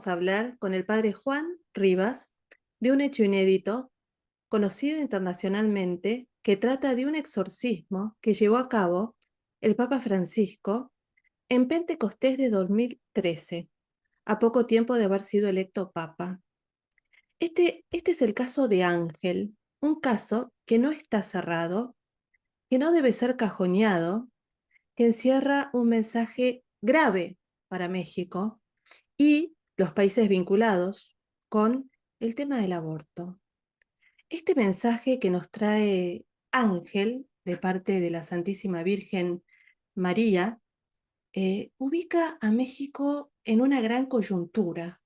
a hablar con el padre Juan Rivas de un hecho inédito, conocido internacionalmente, que trata de un exorcismo que llevó a cabo el Papa Francisco en Pentecostés de 2013, a poco tiempo de haber sido electo Papa. Este es el caso de Ángel, un caso que no está cerrado, que no debe ser cajoneado, que encierra un mensaje grave para México y los países vinculados con el tema del aborto. Este mensaje que nos trae Ángel de parte de la Santísima Virgen María ubica a México en una gran coyuntura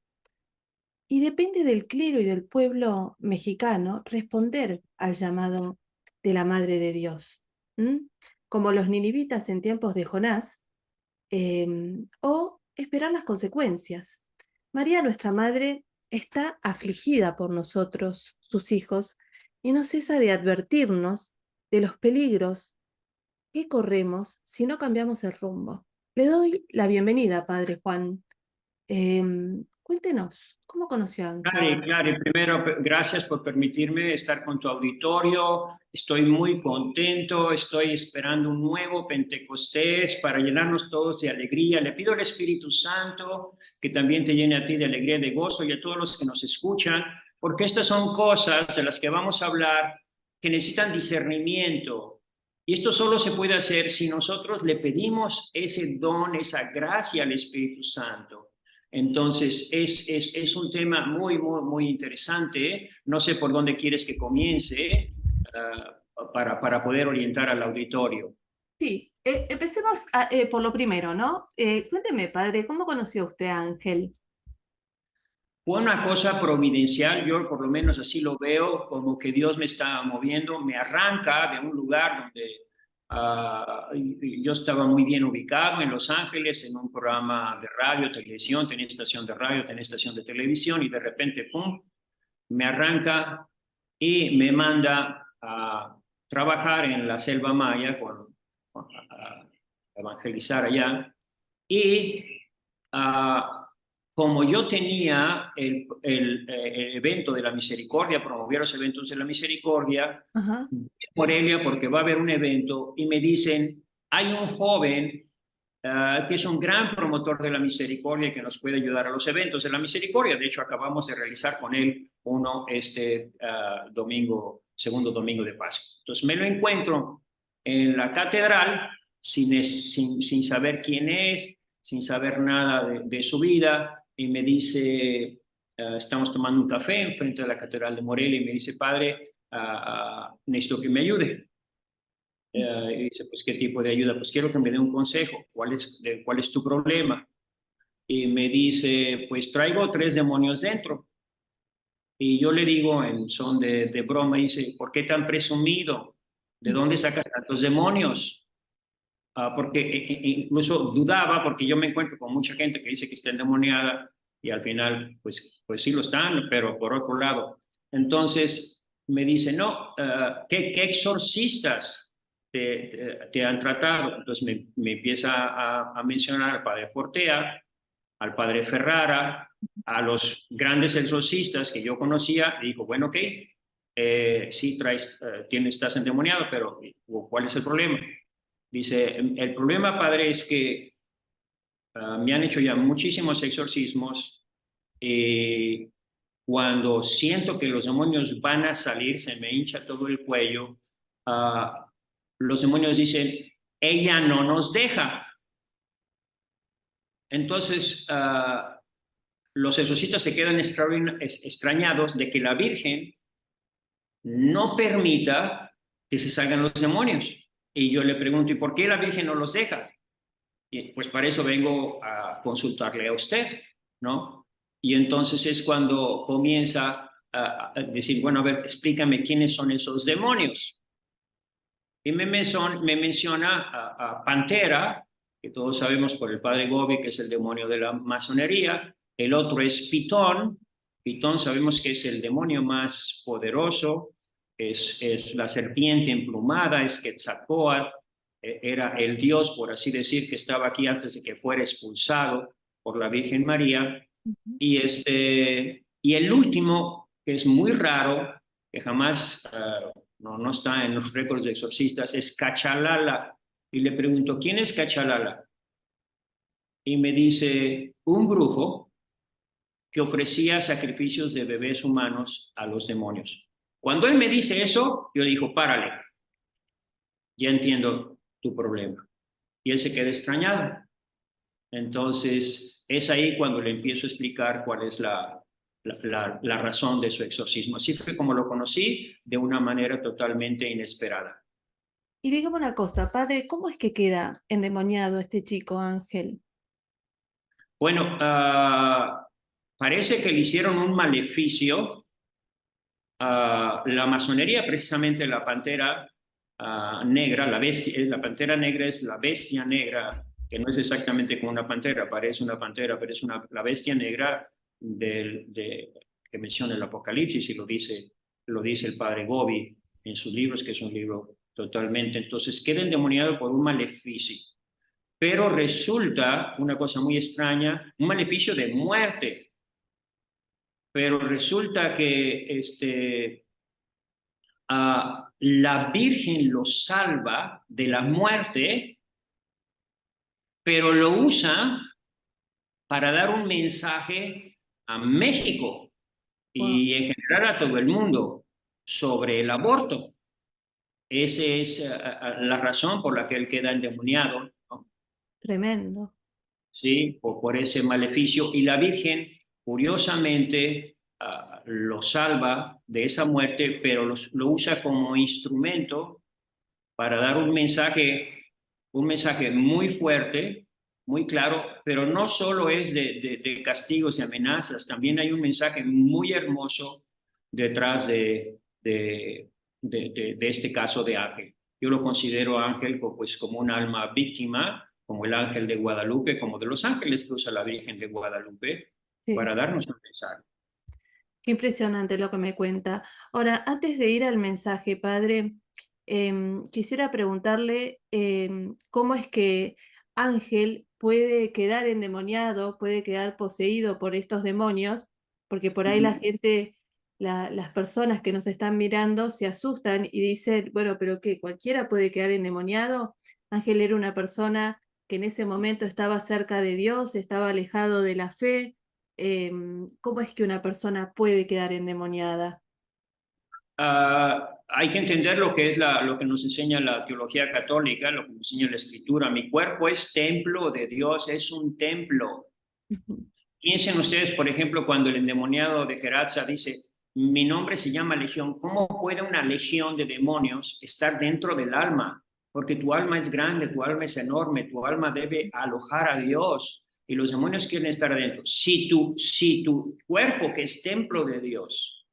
y depende del clero y del pueblo mexicano responder al llamado de la Madre de Dios, ¿m? Como los ninivitas en tiempos de Jonás, o esperar las consecuencias. María, nuestra Madre, está afligida por nosotros, sus hijos, y no cesa de advertirnos de los peligros que corremos si no cambiamos el rumbo. Le doy la bienvenida, Padre Juan. Cuéntenos, ¿cómo conoció a Ángel? Claro, primero, gracias por permitirme estar con tu auditorio. Estoy muy contento, estoy esperando un nuevo Pentecostés para llenarnos todos de alegría. Le pido al Espíritu Santo que también te llene a ti de alegría, de gozo y a todos los que nos escuchan, porque estas son cosas de las que vamos a hablar que necesitan discernimiento. Y esto solo se puede hacer si nosotros le pedimos ese don, esa gracia al Espíritu Santo. Entonces, es un tema muy interesante. No sé por dónde quieres que comience para poder orientar al auditorio. Sí, empecemos por lo primero, ¿no? Cuénteme, Padre, ¿cómo conoció usted a Ángel? Fue una cosa providencial, yo por lo menos así lo veo, como que Dios me está moviendo, me arranca de un lugar donde yo estaba muy bien ubicado en Los Ángeles, en un programa de radio, televisión, tenía estación de radio, tenía estación de televisión y de repente, ¡pum!, me arranca y me manda a trabajar en la selva maya a evangelizar allá. Y como yo tenía el evento de la misericordia, promovía los eventos de la misericordia, Ajá. Morelia, porque va a haber un evento, y me dicen, hay un joven que es un gran promotor de la misericordia que nos puede ayudar a los eventos de la misericordia. De hecho, acabamos de realizar con él uno domingo, segundo domingo de Pascua. Entonces me lo encuentro en la catedral sin saber quién es, sin saber nada de su vida, y me dice, estamos tomando un café enfrente de la catedral de Morelia, y me dice, padre, necesito que me ayude. Y dice, pues, ¿qué tipo de ayuda? Pues quiero que me dé un consejo. ¿Cuál es tu problema? Y me dice, pues traigo 3 demonios dentro. Y yo le digo en son de broma, dice, ¿por qué tan presumido? ¿De dónde sacas tantos demonios? Porque incluso dudaba, porque yo me encuentro con mucha gente que dice que está endemoniada y al final, pues sí lo están, pero por otro lado. Entonces me dice, no, ¿qué exorcistas te han tratado? Entonces me empieza a mencionar al padre Fortea, al padre Ferrara, a los grandes exorcistas que yo conocía, y dijo, bueno, ok, sí estás endemoniado, pero ¿cuál es el problema? Dice, el problema, padre, es que me han hecho ya muchísimos exorcismos y cuando siento que los demonios van a salir, se me hincha todo el cuello, uh, los demonios dicen, ella no nos deja. Entonces, los exorcistas se quedan extrañados de que la Virgen no permita que se salgan los demonios. Y yo le pregunto, ¿y por qué la Virgen no los deja? Y pues para eso vengo a consultarle a usted, ¿no? Y entonces es cuando comienza a decir, bueno, a ver, explícame quiénes son esos demonios. Y me menciona a Pantera, que todos sabemos por el padre Gobi, que es el demonio de la masonería. El otro es Pitón. Pitón sabemos que es el demonio más poderoso, es la serpiente emplumada, es Quetzalcóatl, era el dios, por así decir, que estaba aquí antes de que fuera expulsado por la Virgen María. Ujú. Y el último, que es muy raro, que jamás no está en los récords de exorcistas, es Cachalala. Y le pregunto, ¿quién es Cachalala? Y me dice, un brujo que ofrecía sacrificios de bebés humanos a los demonios. Cuando él me dice eso, yo le digo, párale, ya entiendo tu problema. Y él se queda extrañado. Entonces, es ahí cuando le empiezo a explicar cuál es la razón de su exorcismo. Así fue como lo conocí de una manera totalmente inesperada. Y dígame una cosa, padre, ¿cómo es que queda endemoniado este chico Ángel? Bueno, parece que le hicieron un maleficio. La masonería, precisamente la pantera negra, la bestia, la pantera negra es la bestia negra, que no es exactamente como una pantera, parece una pantera, pero es la bestia negra que menciona el Apocalipsis y lo dice el padre Gobi en sus libros, que es un libro totalmente. Entonces queda endemoniado por un maleficio. Pero resulta una cosa muy extraña, un maleficio de muerte. Pero resulta que la Virgen lo salva de la muerte, pero lo usa para dar un mensaje a México Wow, y en general a todo el mundo sobre el aborto. Esa es la razón por la que él queda endemoniado, ¿no? tremendo. ¿Sí? Por ese maleficio. Y la Virgen, curiosamente, lo salva de esa muerte, pero lo usa como instrumento para dar un mensaje muy fuerte, muy claro, pero no solo es de castigos y amenazas, también hay un mensaje muy hermoso detrás de este caso de Ángel. Yo lo considero Ángel pues, como un alma víctima, como el ángel de Guadalupe, como de los ángeles que usa la Virgen de Guadalupe, Sí. para darnos un mensaje. Qué impresionante lo que me cuenta. Ahora, antes de ir al mensaje, padre, quisiera preguntarle cómo es que Ángel puede quedar endemoniado, puede quedar poseído por estos demonios, porque por ahí la Ujú. gente, las personas que nos están mirando se asustan y dicen, bueno, pero ¿qué? ¿Cualquiera puede quedar endemoniado? Ángel era una persona que en ese momento estaba cerca de Dios, estaba alejado de la fe. ¿Cómo es que una persona puede quedar endemoniada? Hay que entender lo que es lo que nos enseña la teología católica, lo que nos enseña la escritura. Mi cuerpo es templo de Dios, es un templo. Ujú. Piensen ustedes, por ejemplo, cuando el endemoniado de Geratza dice, mi nombre se llama Legión, ¿cómo puede una legión de demonios estar dentro del alma? Porque tu alma es grande, tu alma es enorme, tu alma debe alojar a Dios y los demonios quieren estar adentro. Si tu cuerpo, que es templo de Dios,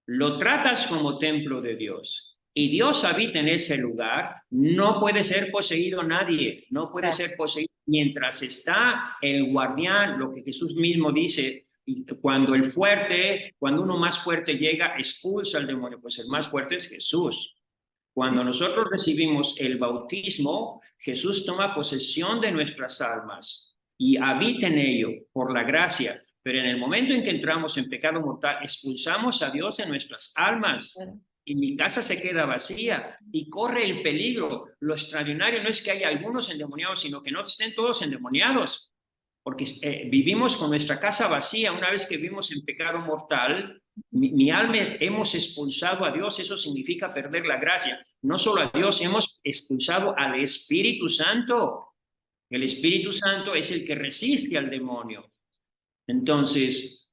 lo tratas como templo de Dios y Dios habita en ese lugar, no puede ser poseído nadie, no puede Claro. ser poseído mientras está el guardián, lo que Jesús mismo dice, cuando uno más fuerte llega, expulsa al demonio, pues el más fuerte es Jesús. Cuando nosotros recibimos el bautismo, Jesús toma posesión de nuestras almas y habita en ello por la gracia. Pero en el momento en que entramos en pecado mortal, expulsamos a Dios de nuestras almas Claro. y mi casa se queda vacía y corre el peligro. Lo extraordinario no es que haya algunos endemoniados, sino que no estén todos endemoniados, porque vivimos con nuestra casa vacía. Una vez que vivimos en pecado mortal, mi alma hemos expulsado a Dios, eso significa perder la gracia. No solo a Dios, hemos expulsado al Espíritu Santo. El Espíritu Santo es el que resiste al demonio. Entonces,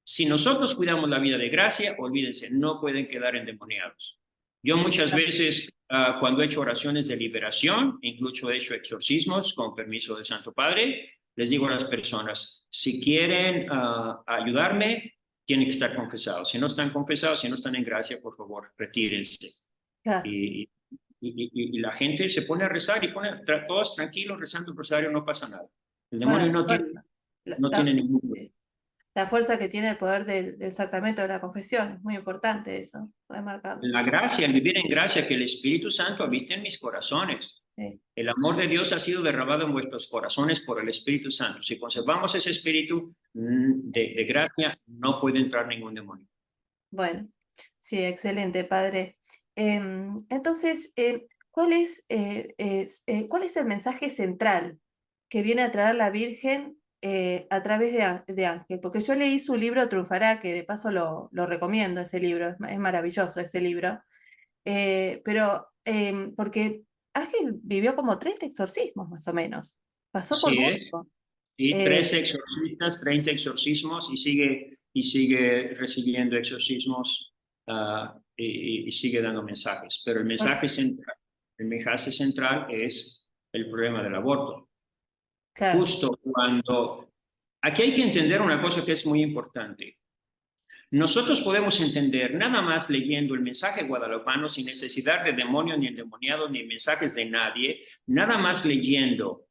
si nosotros cuidamos la vida de gracia, olvídense, no pueden quedar endemoniados. Yo muchas veces, cuando he hecho oraciones de liberación, incluso he hecho exorcismos con permiso del Santo Padre, les digo a las personas, si quieren ayudarme, tienen que estar confesados. Si no están confesados, si no están en gracia, por favor, retírense. Claro. Y, y la gente se pone a rezar y todos tranquilos rezando el rosario, no pasa nada. El Bueno, demonio la fuerza. no tiene ningún poder. Sí. La fuerza que tiene el poder del sacramento de la confesión. Es muy importante eso, remarcarlo. La gracia, el vivir en gracia, que el Espíritu Santo habite en mis corazones. sí. El amor de Dios ha sido derramado en vuestros corazones por el Espíritu Santo. Si conservamos ese espíritu de gracia, no puede entrar ningún demonio. Bueno, sí, excelente, padre. Entonces, ¿cuál es el mensaje central que viene a traer la Virgen a través de Ángel? Porque yo leí su libro Triunfará, que de paso lo recomiendo, ese libro, es maravilloso ese libro. Pero porque Ángel vivió como 30 exorcismos más o menos, pasó por Así es. mucho. Y Eh, 13 exorcistas, 30 exorcismos y sigue recibiendo exorcismos y sigue dando mensajes. Pero el mensaje central es el problema del aborto. claro, Justo cuando... Aquí hay que entender una cosa que es muy importante. Nosotros podemos entender nada más leyendo el mensaje guadalupano sin necesidad de demonio ni endemoniado ni mensajes de nadie, nada más leyendo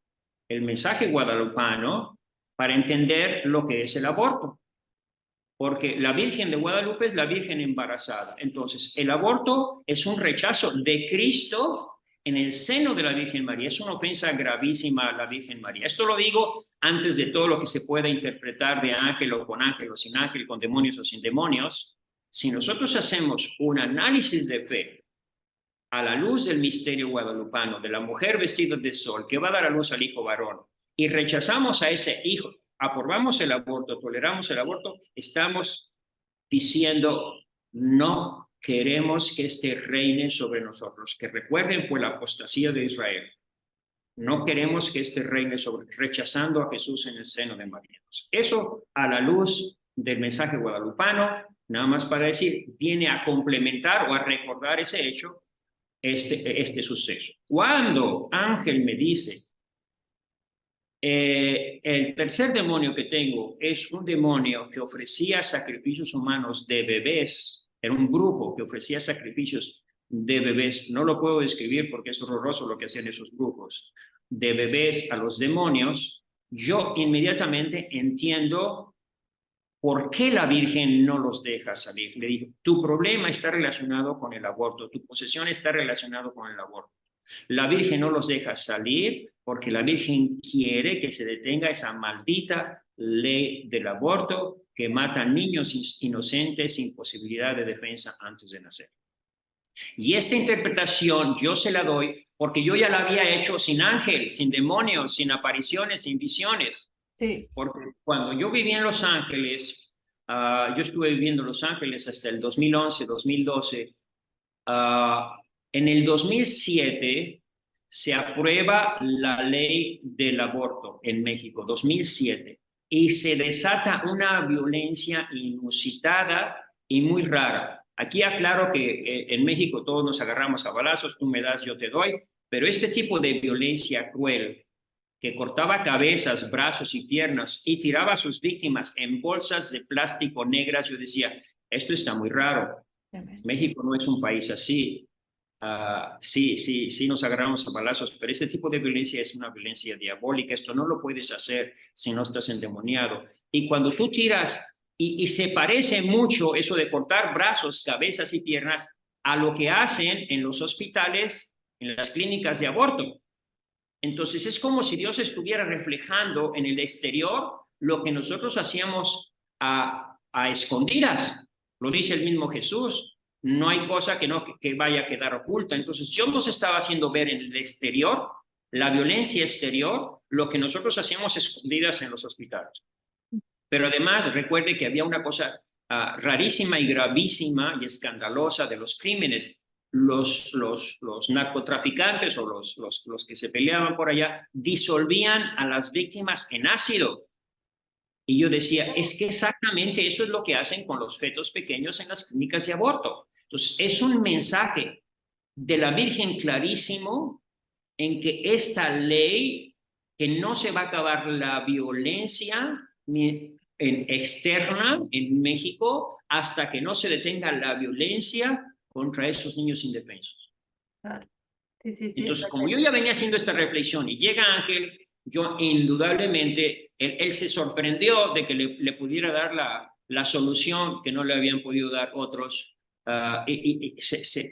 el mensaje guadalupano para entender lo que es el aborto. Porque la Virgen de Guadalupe es la Virgen embarazada. Entonces, el aborto es un rechazo de Cristo en el seno de la Virgen María. Es una ofensa gravísima a la Virgen María. Esto lo digo antes de todo lo que se pueda interpretar de ángel o sin ángel, con demonios o sin demonios. Si nosotros hacemos un análisis de fe a la luz del misterio guadalupano, de la mujer vestida de sol que va a dar a luz al hijo varón, y rechazamos a ese hijo, aprobamos el aborto, toleramos el aborto, estamos diciendo no queremos que este reine sobre nosotros, que recuerden fue la apostasía de Israel. No queremos que este reine sobre, rechazando a Jesús en el seno de María. Eso a la luz del mensaje guadalupano, nada más para decir, viene a complementar o a recordar ese hecho, este suceso. Cuando Ángel me dice, el tercer demonio que tengo es un demonio que ofrecía sacrificios humanos de bebés, era un brujo que ofrecía sacrificios de bebés, no lo puedo describir porque es horroroso lo que hacían esos brujos, de bebés a los demonios, yo inmediatamente entiendo ¿por qué la Virgen no los deja salir? Le dijo, tu problema está relacionado con el aborto, tu posesión está relacionado con el aborto. La Virgen no los deja salir porque la Virgen quiere que se detenga esa maldita ley del aborto que mata a niños inocentes sin posibilidad de defensa antes de nacer. Y esta interpretación yo se la doy porque yo ya la había hecho sin ángel, sin demonios, sin apariciones, sin visiones. sí, Porque cuando yo viví en Los Ángeles, yo estuve viviendo en Los Ángeles hasta el 2011, 2012. En el 2007 se aprueba la ley del aborto en México, 2007, y se desata una violencia inusitada y muy rara. Aquí aclaro que en México todos nos agarramos a balazos, tú me das, yo te doy, pero este tipo de violencia cruel que cortaba cabezas, brazos y piernas y tiraba a sus víctimas en bolsas de plástico negras, yo decía, esto está muy raro. México no es un país así. Sí nos agarramos a balazos, pero este tipo de violencia es una violencia diabólica. Esto no lo puedes hacer si no estás endemoniado. Y cuando tú tiras, y se parece mucho eso de cortar brazos, cabezas y piernas a lo que hacen en los hospitales, en las clínicas de aborto. Entonces es como si Dios estuviera reflejando en el exterior lo que nosotros hacíamos a escondidas. Lo dice el mismo Jesús. No hay cosa que vaya a quedar oculta. Entonces Dios nos estaba haciendo ver en el exterior, la violencia exterior, lo que nosotros hacíamos escondidas en los hospitales. Pero además recuerde que había una cosa rarísima y gravísima y escandalosa de los crímenes. Los narcotraficantes o los que se peleaban por allá disolvían a las víctimas en ácido. Y yo decía, es que exactamente eso es lo que hacen con los fetos pequeños en las clínicas de aborto. Entonces, es un mensaje de la Virgen clarísimo en que esta ley, que no se va a acabar la violencia externa en México hasta que no se detenga la violencia contra esos niños indefensos. claro. Sí, sí, sí, Entonces, como yo ya venía haciendo esta reflexión y llega Ángel, yo indudablemente, él se sorprendió de que le pudiera dar la solución que no le habían podido dar otros.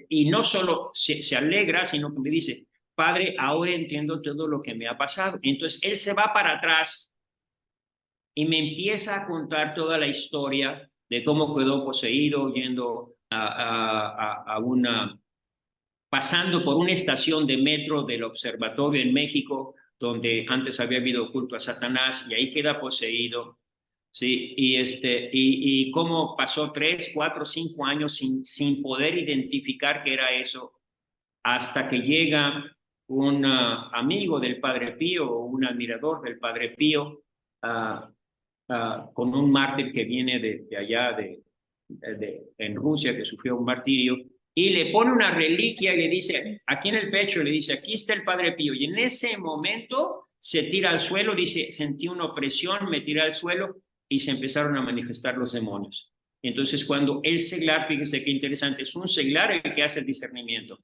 Y no solo se alegra, sino que me dice, padre, ahora entiendo todo lo que me ha pasado. Entonces él se va para atrás y me empieza a contar toda la historia de cómo quedó poseído yendo a una, pasando por una estación de metro del observatorio en México, donde antes había habido culto a Satanás, y ahí queda poseído. Sí, y cómo pasó 3, 4, 5 años sin poder identificar qué era eso, hasta que llega un amigo del Padre Pío o un admirador del Padre Pío, con un mártir que viene de allá, en Rusia, que sufrió un martirio, y le pone una reliquia y le dice, aquí en el pecho, le dice, aquí está el Padre Pío. Y en ese momento se tira al suelo, dice, sentí una opresión, me tiré al suelo y se empezaron a manifestar los demonios. Entonces, cuando el seglar, fíjese qué interesante, es un seglar el que hace el discernimiento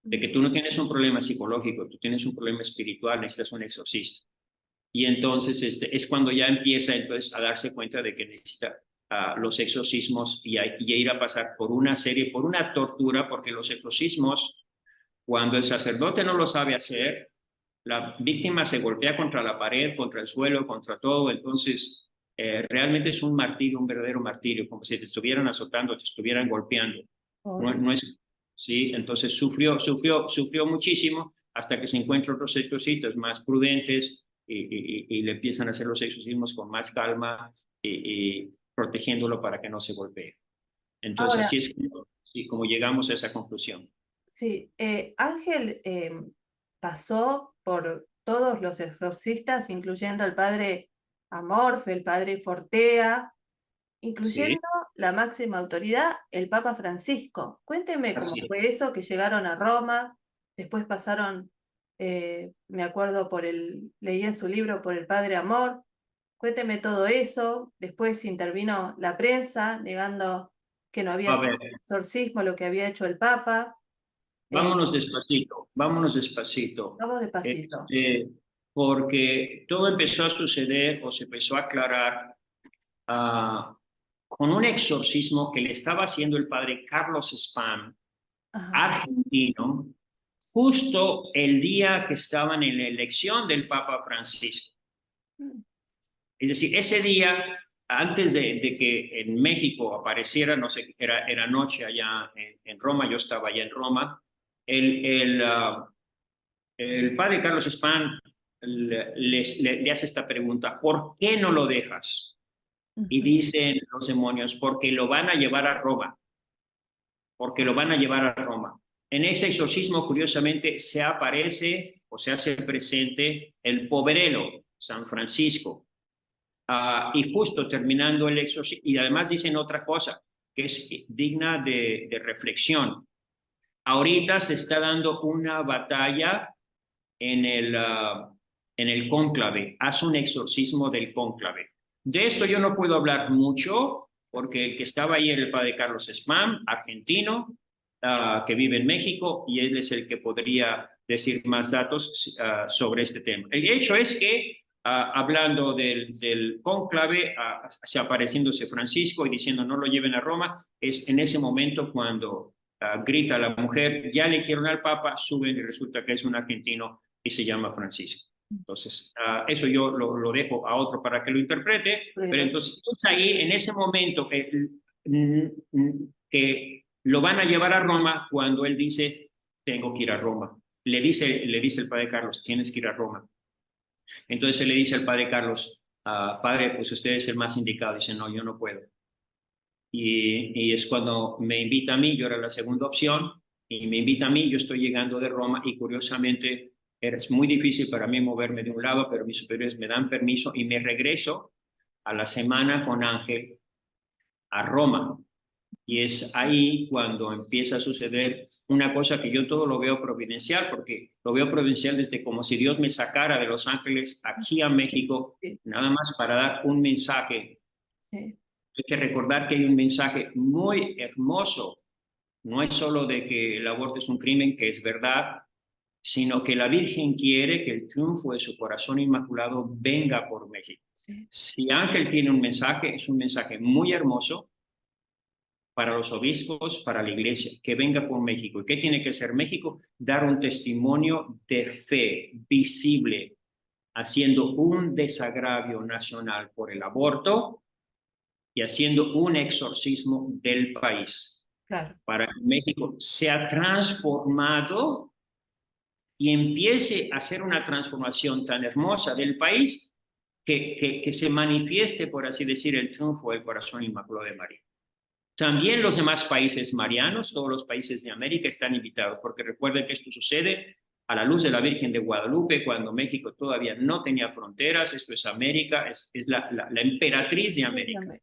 de que tú no tienes un problema psicológico, tú tienes un problema espiritual, necesitas un exorcista. Y entonces es cuando ya empieza entonces a darse cuenta de que necesita los exorcismos y a ir a pasar por una serie, por una tortura, porque los exorcismos, cuando el sacerdote no lo sabe hacer, la víctima se golpea contra la pared, contra el suelo, contra todo, entonces realmente es un martirio, un verdadero martirio, como si te estuvieran azotando, te estuvieran golpeando. No, Pobre. no es, sí, entonces sufrió muchísimo hasta que se encuentran otros exorcistas más prudentes y le empiezan a hacer los exorcismos con más calma y protegiéndolo para que no se golpee. Entonces Ahora, así es como llegamos a esa conclusión. sí, Ángel pasó por todos los exorcistas, incluyendo el padre Amorfe, el padre Fortea, Sí, incluyendo la máxima autoridad, el Papa Francisco. Cuénteme cómo así es. fue eso, que llegaron a Roma, después pasaron, me acuerdo leí en su libro por el padre Amor. Cuénteme todo eso, después intervino la prensa negando que no había A sido ver, un exorcismo lo que había hecho el Papa. Eh, vámonos despacito, vámonos despacito. Vamos despacito. Este, porque todo empezó a suceder o se empezó a aclarar con un exorcismo que le estaba haciendo el padre Carlos Spam, Ajá. argentino, justo el día que estaban en la elección del Papa Francisco. Mm. Es decir, ese día, antes de que en México apareciera, no sé, era noche allá en Roma, yo estaba allá en Roma, el, el, uh, el padre Carlos Spam le hace esta pregunta, ¿por qué no lo dejas? Y Ujú. dicen los demonios, porque lo van a llevar a Roma, porque lo van a llevar a Roma. En ese exorcismo, curiosamente, se aparece o se hace presente el poverelo, San Francisco. Y justo terminando el exorcismo, y además dicen otra cosa que es digna de reflexión. Ahorita se está dando una batalla en el cónclave, haz un exorcismo del cónclave. De esto yo no puedo hablar mucho, porque el que estaba ahí era el padre Carlos Esmam, argentino, que vive en México, y él es el que podría decir más datos sobre este tema. El hecho es que, hablando del cónclave, apareciéndose Francisco y diciendo no lo lleven a Roma, es en ese momento cuando grita la mujer, ya eligieron al Papa, suben y resulta que es un argentino y se llama Francisco. Entonces, eso yo lo dejo a otro para que lo interprete, pero entonces es ahí, en ese momento, que lo van a llevar a Roma cuando él dice, tengo que ir a Roma. Le dice el padre Carlos, tienes que ir a Roma. Entonces él le dice al padre Carlos, padre, pues usted es el más indicado. Dice, no, yo no puedo. Y es cuando me invita a mí, yo era la segunda opción, y me invita a mí, yo estoy llegando de Roma y curiosamente es muy difícil para mí moverme de un lado, pero mis superiores me dan permiso y me regreso a la semana con Ángel a Roma. Y es ahí cuando empieza a suceder una cosa que yo todo lo veo providencial, porque lo veo providencial desde como si Dios me sacara de Los Ángeles aquí a México, Sí, nada más para dar un mensaje. sí, Hay que recordar que hay un mensaje muy hermoso. No es solo de que el aborto es un crimen, que es verdad, sino que la Virgen quiere que el triunfo de su corazón inmaculado venga por México. sí. Si Ángel tiene un mensaje, es un mensaje muy hermoso, para los obispos, para la iglesia, que venga por México. ¿Y qué tiene que hacer México? Dar un testimonio de fe visible, haciendo un desagravio nacional por el aborto y haciendo un exorcismo del país, Claro. para que México sea transformado y empiece a hacer una transformación tan hermosa del país que se manifieste, por así decir, el triunfo del corazón inmaculado de María. También los demás países marianos, todos los países de América están invitados, porque recuerden que esto sucede a la luz de la Virgen de Guadalupe, cuando México todavía no tenía fronteras. Esto es América, es la emperatriz de América.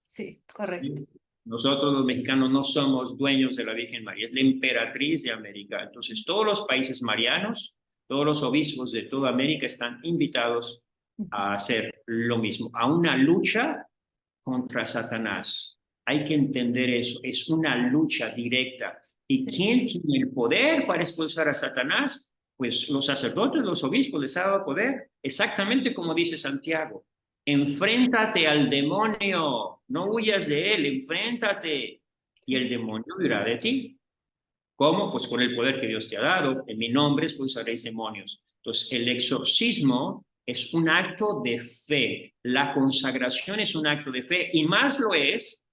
Sí, correcto. Nosotros los mexicanos no somos dueños de la Virgen María, es la emperatriz de América. Entonces todos los países marianos, todos los obispos de toda América están invitados a hacer lo mismo, a una lucha contra Satanás. Hay que entender eso, es una lucha directa. ¿Y quién tiene el poder para expulsar a Satanás? Pues los sacerdotes, los obispos les ha dado poder, exactamente como dice Santiago. Enfréntate al demonio, no huyas de él, enfréntate y el demonio huirá de ti. ¿Cómo? Pues con el poder que Dios te ha dado. En mi nombre expulsaréis demonios. Entonces, el exorcismo es un acto de fe. La consagración es un acto de fe y más lo es.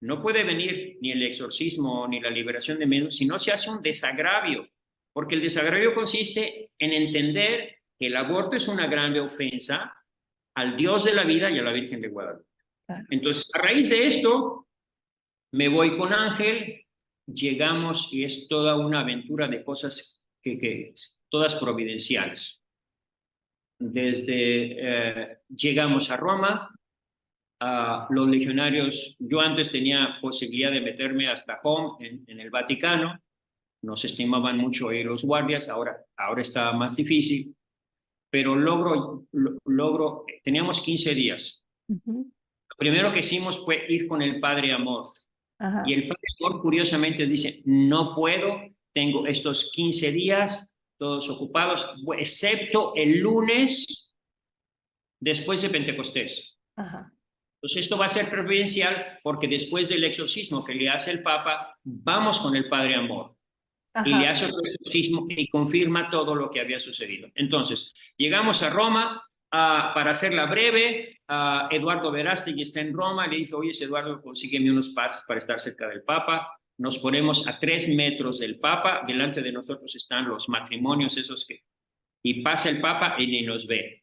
No puede venir ni el exorcismo ni la liberación de demonios si no se hace un desagravio, porque el desagravio consiste en entender que el aborto es una grande ofensa al Dios de la vida y a la Virgen de Guadalupe. Entonces, a raíz de esto, me voy con Ángel, llegamos y es toda una aventura de cosas que todas providenciales. Desde llegamos a Roma, los legionarios, yo antes tenía posibilidad de meterme hasta Home en el Vaticano, nos estimaban mucho ahí los guardias, ahora está más difícil, pero teníamos 15 días. Lo primero que hicimos fue ir con el Padre Amor. Y el Padre Amor curiosamente dice, no puedo, tengo estos 15 días todos ocupados, excepto el lunes después de Pentecostés. Entonces esto va a ser providencial porque después del exorcismo que le hace el Papa, vamos con el Padre Amor. Y le hace el exorcismo y confirma todo lo que había sucedido. Entonces, llegamos a Roma, para hacerla breve, Eduardo Verástegui está en Roma, le dije, oye, Eduardo, consígueme unos pases para estar cerca del Papa. Nos ponemos a 3 metros del Papa, delante de nosotros están los matrimonios esos y pasa el Papa y ni nos ve.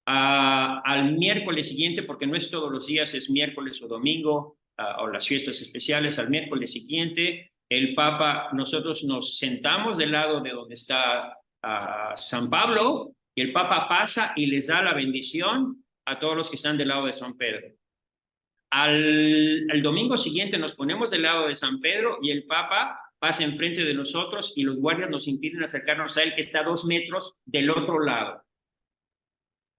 Al miércoles siguiente, porque no es todos los días, es miércoles o domingo, o las fiestas especiales, al miércoles siguiente, el Papa, nosotros nos sentamos del lado de donde está San Pablo, y el Papa pasa y les da la bendición a todos los que están del lado de San Pedro. Al domingo siguiente nos ponemos del lado de San Pedro y el Papa pasa enfrente de nosotros y los guardias nos impiden acercarnos a él, que está a 2 metros del otro lado.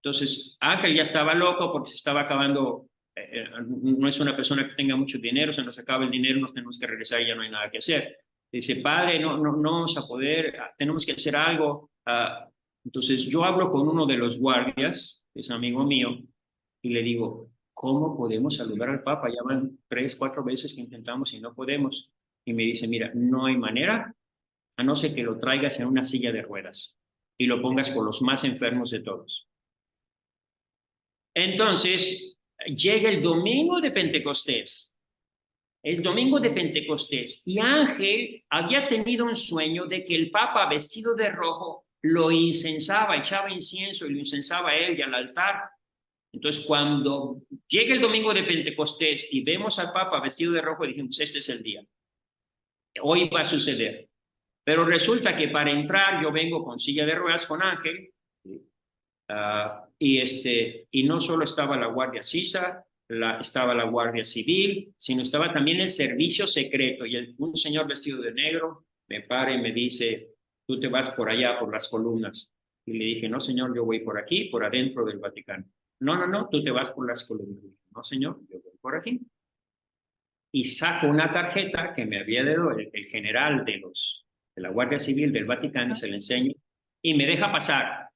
Entonces, Ángel ya estaba loco porque se estaba acabando, no es una persona que tenga mucho dinero, se nos acaba el dinero, nos tenemos que regresar y ya no hay nada que hacer. Dice, padre, no vamos a poder, tenemos que hacer algo. Entonces, yo hablo con uno de los guardias, que es amigo mío, y le digo, ¿cómo podemos saludar al Papa? Ya van 3, 4 veces que intentamos y no podemos. Y me dice, mira, no hay manera, a no ser que lo traigas en una silla de ruedas y lo pongas con los más enfermos de todos. Entonces, llega el domingo de Pentecostés. Es domingo de Pentecostés. Y Ángel había tenido un sueño de que el Papa, vestido de rojo, lo incensaba, echaba incienso y lo incensaba a él y al altar. Entonces, cuando llega el domingo de Pentecostés y vemos al Papa vestido de rojo, dijimos, este es el día. Hoy va a suceder. Pero resulta que para entrar yo vengo con silla de ruedas con Ángel. Y no solo estaba la Guardia Suiza, estaba la Guardia Civil, sino estaba también el servicio secreto. Y un señor vestido de negro me para y me dice, tú te vas por allá, por las columnas. Y le dije, no, señor, yo voy por aquí, por adentro del Vaticano. No, tú te vas por las columnas. No, señor, yo voy por aquí. Y saco una tarjeta que me había dado el general de la Guardia Civil del Vaticano y se la enseño y me deja pasar.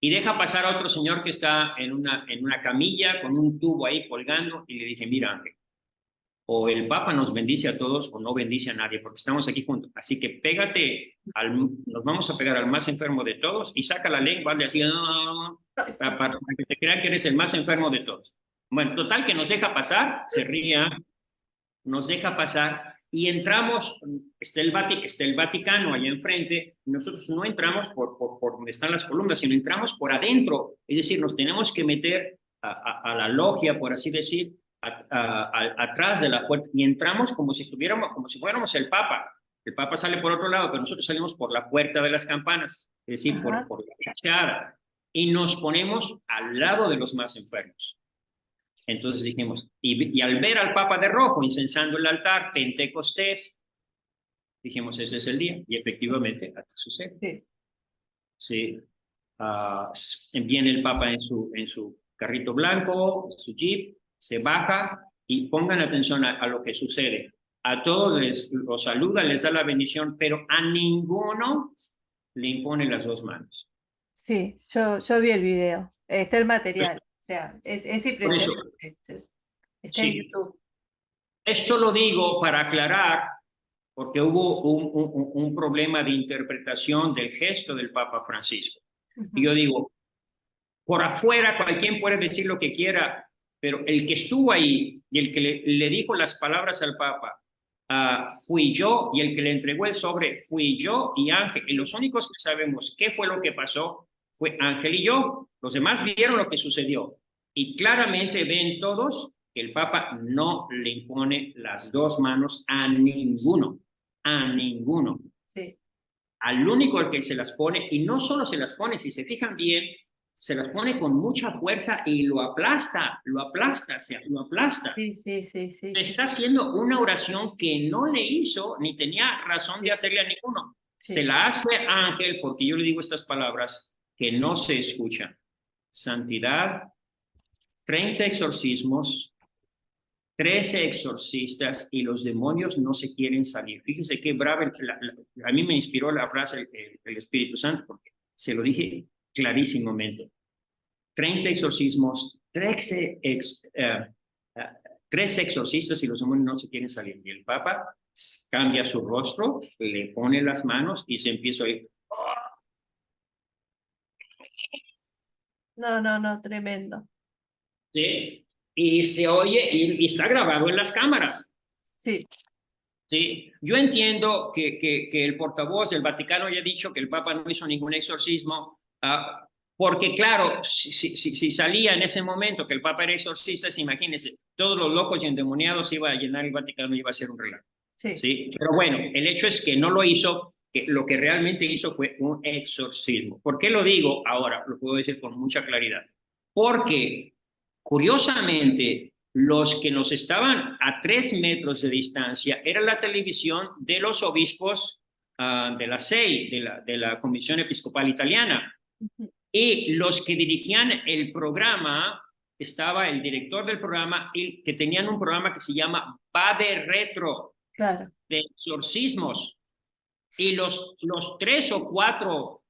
Y deja pasar a otro señor que está en una camilla con un tubo ahí colgando y le dije, mira Ángel, o el Papa nos bendice a todos o no bendice a nadie, porque estamos aquí juntos. Así que pégate, nos vamos a pegar al más enfermo de todos y saca la lengua, le así, para que te crean que eres el más enfermo de todos. Bueno, total que nos deja pasar, se ría, nos deja pasar y entramos, está el Vaticano allá enfrente, y nosotros no entramos por donde están las columnas, sino entramos por adentro, es decir, nos tenemos que meter a la logia, por así decir, atrás de la puerta, y entramos como si estuviéramos, como si fuéramos el Papa. El Papa sale por otro lado, pero nosotros salimos por la puerta de las campanas, es decir, por la fachada, y nos ponemos al lado de los más enfermos. Entonces dijimos, y al ver al Papa de rojo incensando el altar, Pentecostés, dijimos, ese es el día, y efectivamente, así sucede. Sí. Sí. Viene el Papa en su carrito blanco, su jeep, se baja, y pongan atención a lo que sucede. A todos los saluda, les da la bendición, pero a ninguno le impone las dos manos. Sí, yo vi el video. Está el material. O sea, es Por eso, impresionante. Está en sí, YouTube. esto lo digo para aclarar, porque hubo un problema de interpretación del gesto del Papa Francisco. Y yo digo, por afuera cualquiera puede decir lo que quiera, pero el que estuvo ahí y el que le dijo las palabras al Papa, fui yo, y el que le entregó el sobre fui yo y Ángel. Y los únicos que sabemos qué fue lo que pasó fue Ángel y yo. Los demás vieron lo que sucedió. Y claramente ven todos que el Papa no le impone las dos manos a ninguno. A ninguno. Sí. Al único al que se las pone, y no solo se las pone, si se fijan bien, se las pone con mucha fuerza y lo aplasta, lo aplasta, lo aplasta. Sí, sí, sí, sí. Está haciendo una oración que no le hizo ni tenía razón de hacerle a ninguno. Sí. Se la hace a Ángel porque yo le digo estas palabras que no se escuchan. Santidad, 30 exorcismos, 13 exorcistas y los demonios no se quieren salir. Fíjense qué brava, a mí me inspiró la frase el Espíritu Santo porque se lo dije clarísimamente. 30 exorcismos, 13 exorcistas y los demonios no se quieren salir. Y el Papa cambia su rostro, le pone las manos y se empieza a oír. No, tremendo. ¿Sí? Y se oye y está grabado en las cámaras. Sí. Sí, yo entiendo que el portavoz del Vaticano haya dicho que el Papa no hizo ningún exorcismo, porque claro, si salía en ese momento que el Papa era exorcista, imagínense, todos los locos y endemoniados iban a llenar el Vaticano y iba a ser un relajo. Sí. Sí, pero bueno, el hecho es que no lo hizo, que lo que realmente hizo fue un exorcismo. ¿Por qué lo digo ahora? Lo puedo decir con mucha claridad. Porque, curiosamente, los que nos estaban a 3 metros de distancia era la televisión de los obispos de la CEI, de la Comisión Episcopal Italiana. Y los que dirigían el programa, estaba el director del programa, y que tenían un programa que se llama Padre Retro, claro, de exorcismos. Y los 3 o 4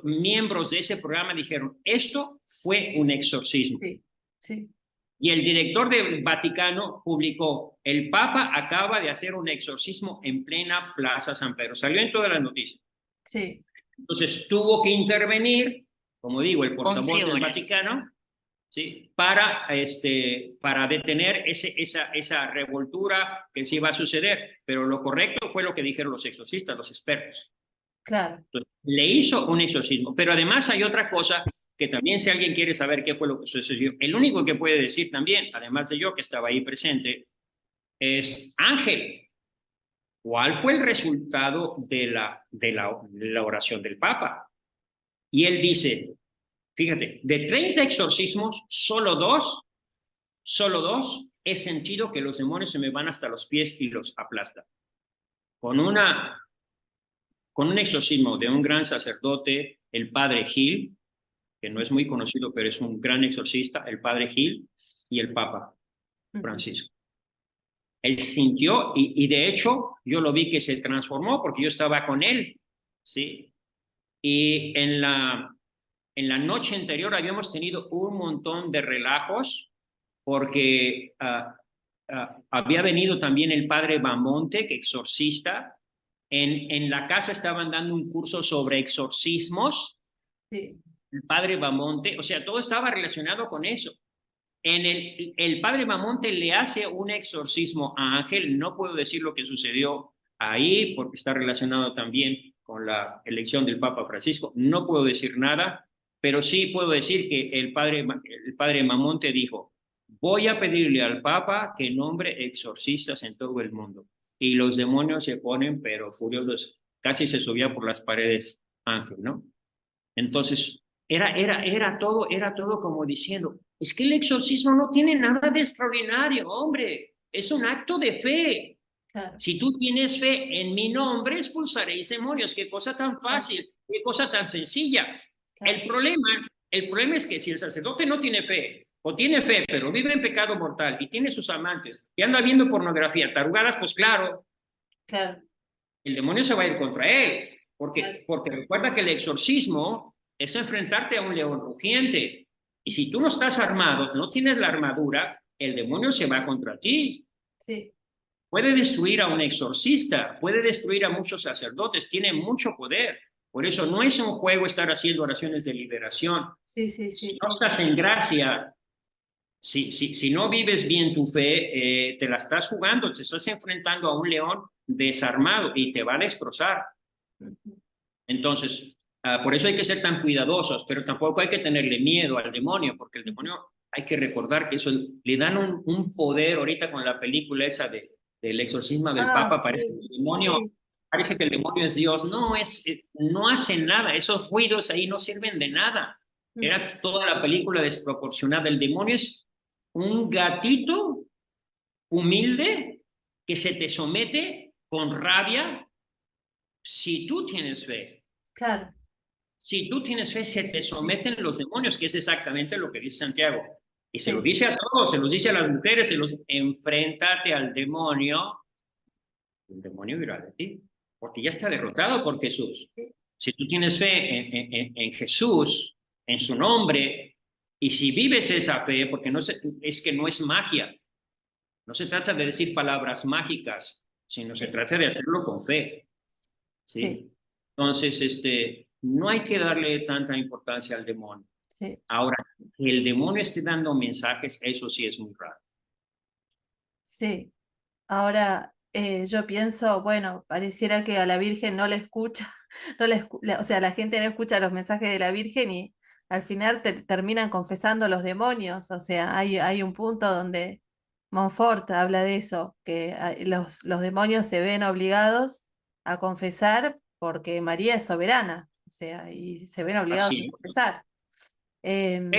miembros de ese programa dijeron, esto fue un exorcismo. Sí, sí. Y el director del Vaticano publicó, el Papa acaba de hacer un exorcismo en plena Plaza San Pedro. Salió en todas las noticias. Sí. Entonces tuvo que intervenir, como digo, el portavoz del Vaticano, ¿sí? para detener esa revoltura que sí iba a suceder. Pero lo correcto fue lo que dijeron los exorcistas, los expertos. Claro. Entonces, le hizo un exorcismo. Pero además hay otra cosa que también, si alguien quiere saber qué fue lo que sucedió, el único que puede decir también, además de yo que estaba ahí presente, es Ángel. ¿Cuál fue el resultado de la oración del Papa? Y él dice, fíjate, de 30 exorcismos, solo dos, he sentido que los demonios se me van hasta los pies y los aplastan. Con un exorcismo de un gran sacerdote, el padre Gil, que no es muy conocido, pero es un gran exorcista, el padre Gil, y el Papa Francisco. Él sintió, y de hecho yo lo vi que se transformó porque yo estaba con él, ¿sí? Y en la noche anterior habíamos tenido un montón de relajos porque había venido también el padre Bamonte, que exorcista. En la casa estaban dando un curso sobre exorcismos, Sí, el padre Bamonte, o sea, todo estaba relacionado con eso. El padre Bamonte le hace un exorcismo a Ángel, no puedo decir lo que sucedió ahí porque está relacionado también con la elección del Papa Francisco, no puedo decir nada, pero sí puedo decir que el padre Mamonte dijo, voy a pedirle al Papa que nombre exorcistas en todo el mundo. Y los demonios se ponen, pero furiosos, casi se subía por las paredes Ángel, ¿no? Entonces, era todo como diciendo, es que el exorcismo no tiene nada de extraordinario, hombre, es un acto de fe. claro, Si tú tienes fe en mi nombre, expulsaréis demonios. Qué cosa tan claro, fácil, qué cosa tan sencilla. claro, El problema es que si el sacerdote no tiene fe, o tiene fe, pero vive en pecado mortal y tiene sus amantes y anda viendo pornografía, tarugadas, pues claro, claro, el demonio se va a ir contra él, claro. porque recuerda que el exorcismo es enfrentarte a un león rugiente. Y si tú no estás armado, no tienes la armadura, el demonio se va contra ti. Sí, Puede destruir a un exorcista, puede destruir a muchos sacerdotes, tiene mucho poder. Por eso no es un juego estar haciendo oraciones de liberación. sí, sí, Si sí, no estás en gracia, si no vives bien tu fe, te la estás jugando, te estás enfrentando a un león desarmado y te va a destrozar. ujú. Entonces, por eso hay que ser tan cuidadosos, pero tampoco hay que tenerle miedo al demonio, porque el Ujú. demonio hay que recordar que eso le dan un poder ahorita con la película esa del exorcismo del Ah, Papa, sí, sí. parece que el demonio es Dios. No, no hace nada, esos ruidos ahí no sirven de nada. Mm. Era toda la película desproporcionada. El demonio es un gatito humilde que se te somete con rabia si tú tienes fe. Claro, Si tú tienes fe, se te sí, someten los demonios, que es exactamente lo que dice Santiago. Y se lo sí, dice a todos, se los dice a las mujeres, enfréntate al demonio, el demonio irá de ti, porque ya está derrotado por Jesús. sí, Si tú tienes fe en Jesús, en su nombre, y si vives esa fe, porque es que no es magia, no se trata de decir palabras mágicas, sino se sí, trata de hacerlo con fe. sí, ¿Sí? Entonces, no hay que darle tanta importancia al demonio. sí, Ahora, que el demonio esté dando mensajes, eso sí es muy raro. sí. Ahora yo pienso, bueno, pareciera que a la Virgen no le escucha, no le o sea, la gente no escucha los mensajes de la Virgen y al final terminan confesando los demonios. O sea, hay un punto donde Montfort habla de eso, que los demonios se ven obligados a confesar porque María es soberana, o sea, y se ven obligados a Así confesar. Em,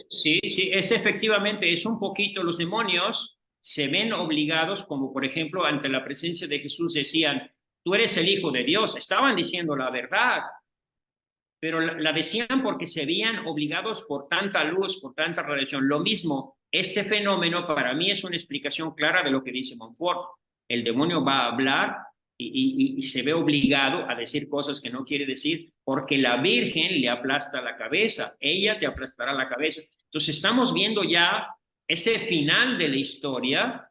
sí, sí, es efectivamente, es un poquito, los demonios se ven obligados, como por ejemplo, ante la presencia de Jesús decían, tú eres el Hijo de Dios, estaban diciendo la verdad, pero la decían porque se veían obligados por tanta luz, por tanta radiación. Lo mismo, este fenómeno para mí es una explicación clara de lo que dice Montfort. El demonio va a hablar y se ve obligado a decir cosas que no quiere decir porque la Virgen le aplasta la cabeza, ella te aplastará la cabeza. Entonces estamos viendo ya ese final de la historia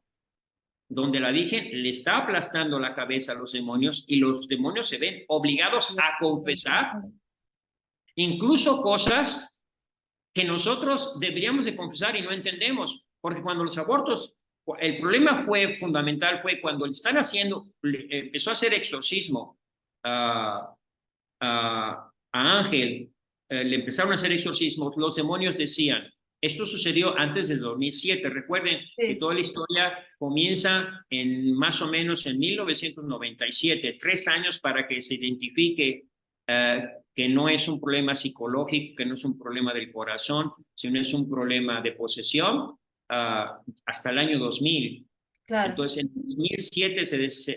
donde la Virgen le está aplastando la cabeza a los demonios y los demonios se ven obligados a confesar incluso cosas que nosotros deberíamos de confesar y no entendemos, porque cuando los abortos, el problema fue fundamental, fue cuando le están haciendo, empezó a hacer exorcismo a Ángel, le empezaron a hacer exorcismos, los demonios decían, esto sucedió antes del 2007, recuerden que sí, toda la historia comienza en más o menos en 1997, 3 años para que se identifique que no es un problema psicológico, que no es un problema del corazón, sino es un problema de posesión, hasta el año 2000. claro, Entonces, en 2007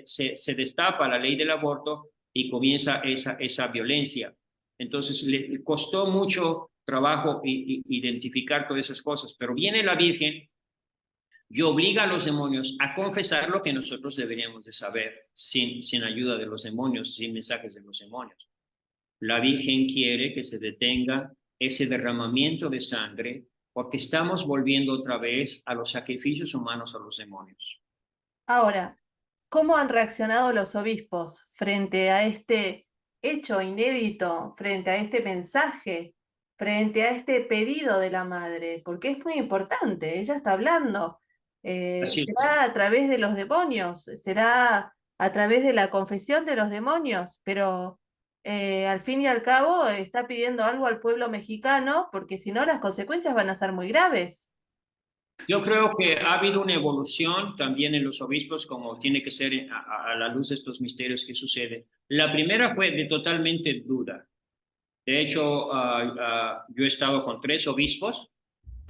se destapa la ley del aborto y comienza esa violencia. Entonces, le costó mucho trabajo identificar todas esas cosas, pero viene la Virgen y obliga a los demonios a confesar lo que nosotros deberíamos de saber sin ayuda de los demonios, sin mensajes de los demonios. La Virgen quiere que se detenga ese derramamiento de sangre porque estamos volviendo otra vez a los sacrificios humanos a los demonios. Ahora, ¿cómo han reaccionado los obispos frente a este hecho inédito, frente a este mensaje, frente a este pedido de la madre? Porque es muy importante, ella está hablando. Así es. ¿Será a través de los demonios? ¿Será a través de la confesión de los demonios? Pero al fin y al cabo está pidiendo algo al pueblo mexicano, porque si no las consecuencias van a ser muy graves. Yo creo que ha habido una evolución también en los obispos, como tiene que ser a la luz de estos misterios que suceden. La primera fue de totalmente duda. De hecho, yo he estado con 3 obispos,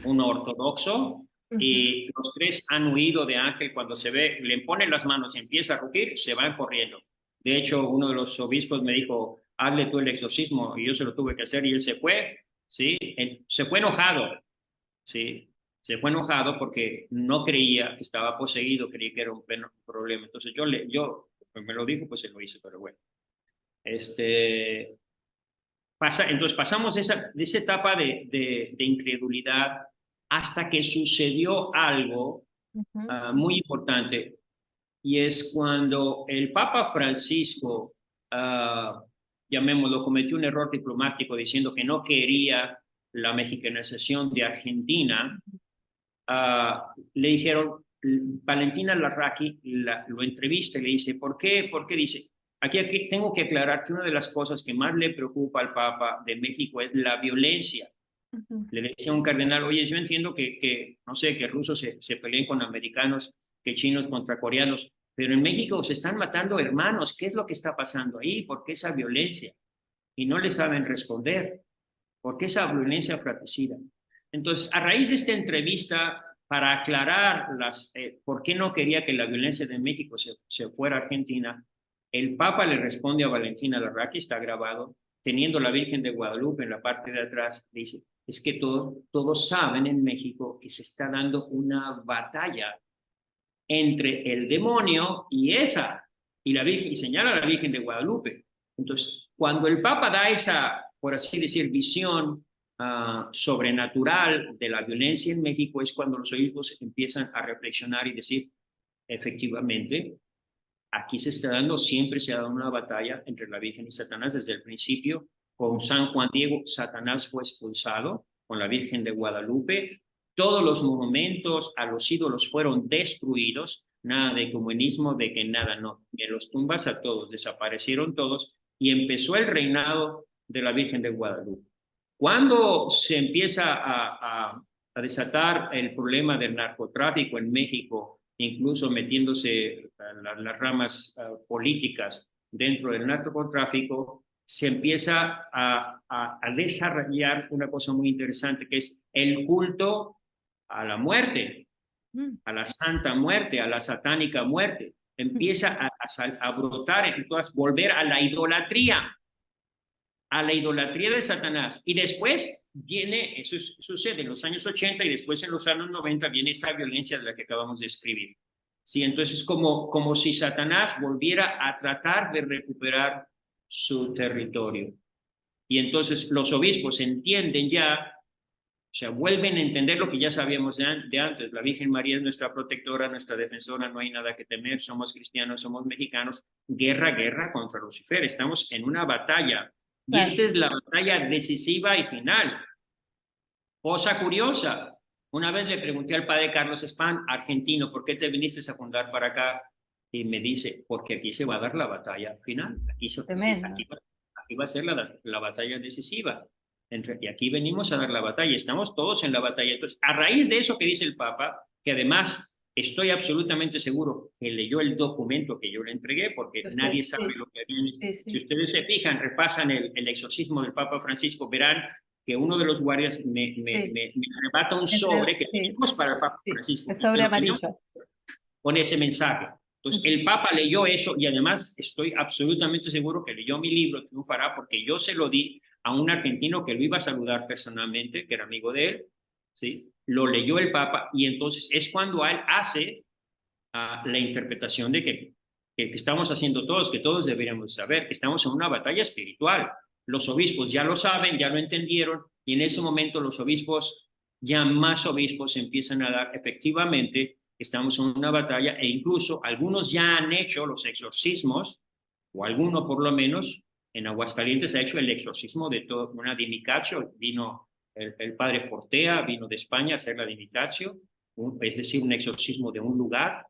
uno ortodoxo, Ujú. y los 3 han huido de Ángel cuando se ve, le ponen las manos y empieza a rugir, se van corriendo. De hecho, uno de los obispos me dijo, hazle tú el exorcismo, y yo se lo tuve que hacer, y él se fue, ¿sí? Se fue enojado, ¿sí? Se fue enojado porque no creía que estaba poseído, creía que era un problema. Entonces yo me lo dijo, pues se lo hice, pero bueno. Este, entonces pasamos de esa etapa de incredulidad hasta que sucedió algo Ujú. muy importante, y es cuando el Papa Francisco, uh, llamémoslo, cometió un error diplomático diciendo que no quería la mexicanización de Argentina. Le dijeron, Valentina Larraqui lo entrevista y le dice, ¿por qué? ¿Por qué? Dice, aquí tengo que aclarar que una de las cosas que más le preocupa al Papa de México es la violencia. Ujú. Le decía a un cardenal, oye, yo entiendo que no sé, que rusos se peleen con americanos, que chinos contra coreanos, pero en México se están matando hermanos. ¿Qué es lo que está pasando ahí? ¿Por qué esa violencia? Y no le saben responder. ¿Por qué esa violencia fratricida? Entonces, a raíz de esta entrevista, para aclarar por qué no quería que la violencia de México se fuera a Argentina, el Papa le responde a Valentina Larraqui, está grabado, teniendo la Virgen de Guadalupe en la parte de atrás, dice, es que todos saben en México que se está dando una batalla entre el demonio y la Virgen, y señala a la Virgen de Guadalupe. Entonces, cuando el Papa da esa, por así decir, visión sobrenatural de la violencia en México, es cuando los obispos empiezan a reflexionar y decir, efectivamente, aquí se está dando, siempre se ha dado una batalla entre la Virgen y Satanás desde el principio. Con San Juan Diego, Satanás fue expulsado, con la Virgen de Guadalupe. Todos los monumentos a los ídolos fueron destruidos, nada de comunismo, de que nada, no. De los tumbas a todos, desaparecieron todos y empezó el reinado de la Virgen de Guadalupe. Cuando se empieza a desatar el problema del narcotráfico en México, incluso metiéndose las ramas políticas dentro del narcotráfico, se empieza a desarrollar una cosa muy interesante, que es el culto a la muerte, Mm. a la santa muerte, a la satánica muerte. Empieza a brotar, entonces volver a la idolatría de Satanás. Y después viene, eso sucede en los años 80 y después en los años 90 viene esta violencia de la que acabamos de escribir. Sí, entonces como si Satanás volviera a tratar de recuperar su territorio. Y entonces los obispos entienden ya, o sea, vuelven a entender lo que ya sabíamos de antes. La Virgen María es nuestra protectora, nuestra defensora, no hay nada que temer, somos cristianos, somos mexicanos. Guerra, guerra contra Lucifer. Estamos en una batalla. Y Claro. esta es la batalla decisiva y final. Cosa curiosa, una vez le pregunté al padre Carlos Spahn, argentino, ¿por qué te viniste a fundar para acá? Y me dice, porque aquí se va a dar la batalla final. Tremendo. Aquí va a ser la batalla decisiva. Y aquí venimos a dar la batalla. Estamos todos en la batalla. Entonces, a raíz de eso que dice el Papa, que además estoy absolutamente seguro que leyó el documento que yo le entregué, porque Usted, nadie sabe sí, lo que había. sí, Si sí. ustedes se fijan, repasan el exorcismo del Papa Francisco, verán que uno de los guardias Sí, me arrebata un sobre que sí, tenemos para el Papa sí. Francisco El y se sobre lo tenemos amarillo. con ese mensaje. Entonces, Ujú. el Papa leyó eso y además estoy absolutamente seguro que leyó mi libro, Triunfará, porque yo se lo di a un argentino que lo iba a saludar personalmente, que era amigo de él, ¿sí? Lo leyó el Papa y entonces es cuando él hace la interpretación de que estamos haciendo todos, que todos deberíamos saber, que estamos en una batalla espiritual. Los obispos ya lo saben, ya lo entendieron, y en ese momento los obispos ya más obispos empiezan a dar efectivamente, estamos en una batalla e incluso algunos ya han hecho los exorcismos, o alguno por lo menos, en Aguascalientes ha hecho el exorcismo de toda una Dimicatio, vino el padre Fortea, vino de España a hacer la Dimicatio, es decir, un exorcismo de un lugar,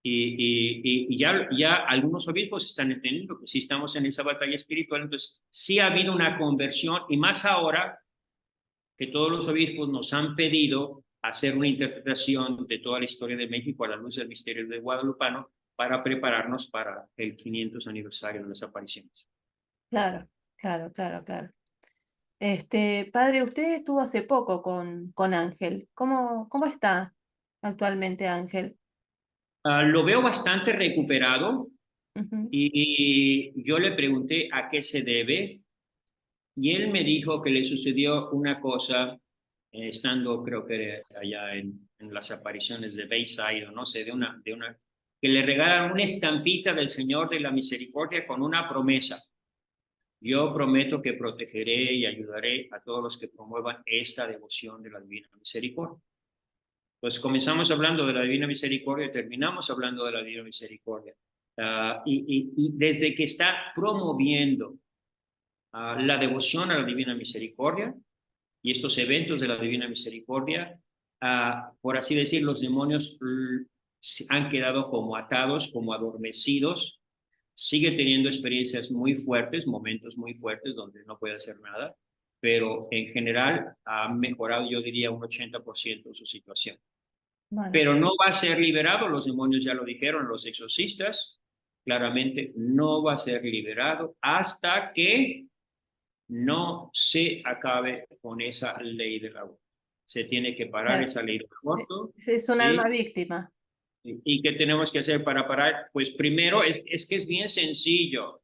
y ya algunos obispos están entendiendo que sí estamos en esa batalla espiritual, entonces sí ha habido una conversión, y más ahora que todos los obispos nos han pedido hacer una interpretación de toda la historia de México a la luz del misterio de Guadalupano para prepararnos para el 500 aniversario de las apariciones. Claro, claro, claro, claro. Padre, usted estuvo hace poco con Ángel. ¿Cómo está actualmente Ángel? Lo veo bastante recuperado Ujú. y yo le pregunté a qué se debe y él me dijo que le sucedió una cosa estando creo que allá en las apariciones de Bayside o no sé, que le regalaron una estampita del Señor de la Misericordia con una promesa. Yo prometo que protegeré y ayudaré a todos los que promuevan esta devoción de la Divina Misericordia. Pues comenzamos hablando de la Divina Misericordia y terminamos hablando de la Divina Misericordia. Y desde que está promoviendo la devoción a la Divina Misericordia y estos eventos de la Divina Misericordia, por así decir, los demonios han quedado como atados, como adormecidos, sigue teniendo experiencias muy fuertes, momentos muy fuertes donde no puede hacer nada, pero en general ha mejorado, yo diría, un 80% su situación. Bueno, Pero no va a ser liberado, los demonios ya lo dijeron, los exorcistas, claramente no va a ser liberado hasta que no se acabe con esa ley del aborto. Se tiene que parar claro, esa ley del sí, aborto. es un alma ¿Sí? víctima. ¿Y qué tenemos que hacer para parar? Pues primero es que es bien sencillo.